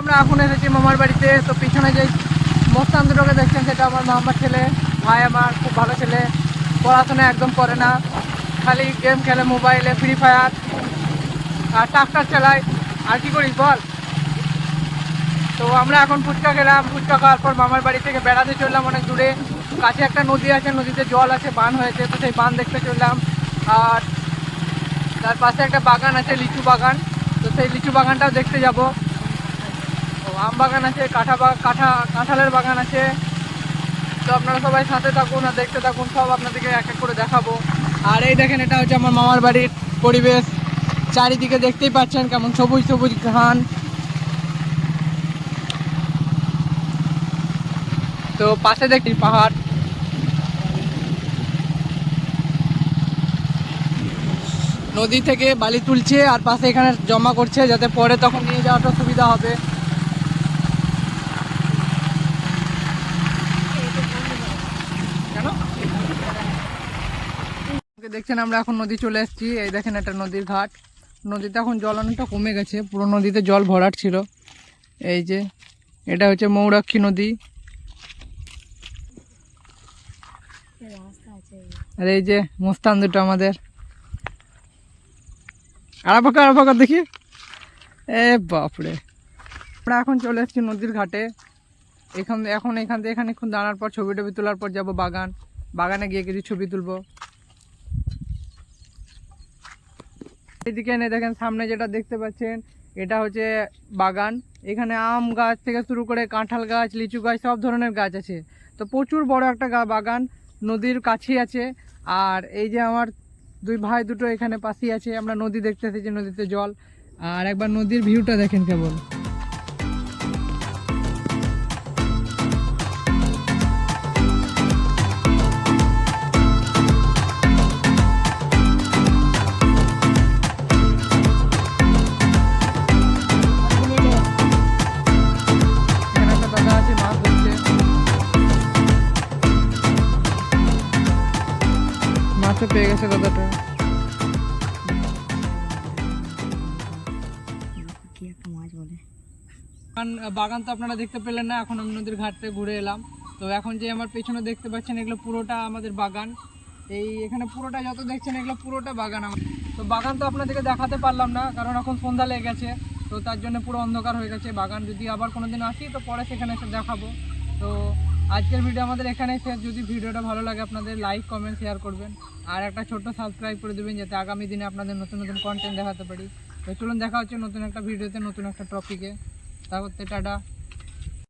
আমরা এখন এসেছি মামার বাড়িতে। তো পিছনে যে মোস্তান দুটোকে দেখছেন সেটা আমার মামার ছেলে, ভাই আমার খুব ভালো ছেলে, পড়াশোনা একদম করে না, খালি গেম খেলে মোবাইলে, ফ্রি ফায়ার আর ট্রাক্টর চালায়। আর কি করিস বল। তো আমরা এখন ফুচকা খেলাম, ফুচকা খাওয়ার পর মামার বাড়ি থেকে বেড়াতে চললাম অনেক দূরে। কাছে একটা নদী আছে, নদীতে জল আছে, বান হয়েছে, তো সেই বান দেখতে চললাম। আর তার পাশে একটা বাগান আছে, লিচু বাগান, তো সেই লিচু বাগানটাও দেখতে যাব। তো আম বাগান আছে, কাঁঠালের বাগান আছে। তো আপনারা সবাই সাথে থাকুন আর দেখতে থাকুন, সব আপনাদেরকে এক এক করে দেখাবো। আর এই দেখেন, এটা হচ্ছে আমার মামার বাড়ির পরিবেশ। চারিদিকে দেখতেই পাচ্ছেন কেমন সবুজ সবুজ ঘান। তো পাশে দেখি পাহাড়। নদী থেকে বালি তুলছে আর পাশে এখানে জমা করছে, যাতে পরে তখন নিয়ে যাওয়াটা সুবিধা হবে। দেখছেন আমরা এখন নদী চলে এসেছি। এই দেখেন, একটা নদীর ঘাট। নদীতে এখন জল অনেকটা কমে গেছে, পুরো নদীতে জল ভরাট ছিল। এই যে এটা হচ্ছে মৌরাক্ষী নদী। আর এই যে মোস্তান দুটো আমাদের। আড়াপাকা দেখি। এ বাপরে, আমরা এখন চলে এসেছি নদীর ঘাটে। এখানে দাঁড়ার পর ছবি টবি তোলার পর যাবো বাগানে গিয়ে কিছু ছবি তুলবো। এদিকে এনে দেখেন, সামনে যেটা দেখতে পাচ্ছেন এটা হচ্ছে বাগান। এখানে আম গাছ থেকে শুরু করে কাঁঠাল গাছ, লিচু গাছ, সব ধরনের গাছ আছে। তো প্রচুর বড় একটা বাগান, নদীর কাছেই আছে। আর এই যে আমার দুই ভাই দুটো এখানে পাশেই আছে। আমরা নদী দেখতে এসেছি, নদীতে জল। আর একবার নদীর ভিউটা দেখেন কেবল। মাছও পেয়ে গেছে দাদাটা। বাগান তো আপনারা দেখতে পেলেন না, এখন আমি নদীর ঘাটে ঘুরে এলাম। তো এখন যে আমার পেছনে দেখতে পাচ্ছেন, এগুলো পুরোটা আমাদের বাগান। এখানে পুরোটা যত দেখছেন এগুলো পুরোটা বাগান আমার। তো বাগান তো আপনাদেরকে দেখাতে পারলাম না, কারণ এখন সন্ধ্যা লেগে গেছে। তো তার জন্য পুরো অন্ধকার হয়ে গেছে বাগান। যদি আবার কোনোদিন আসি তো পরে সেখানে এসে দেখাবো। তো আজকের ভিডিও আমাদের এখানেই শেষ। যদি ভিডিওটা ভালো লাগে আপনাদের লাইক কমেন্ট শেয়ার করবেন, আর একটা ছোট্ট সাবস্ক্রাইব করে দেবেন, যাতে আগামী দিনে আপনাদের নতুন নতুন কন্টেন্ট দেখাতে পারি। তো চলুন, দেখা হচ্ছে নতুন একটা ভিডিওতে, নতুন একটা টপিকে। তারপর টাটা।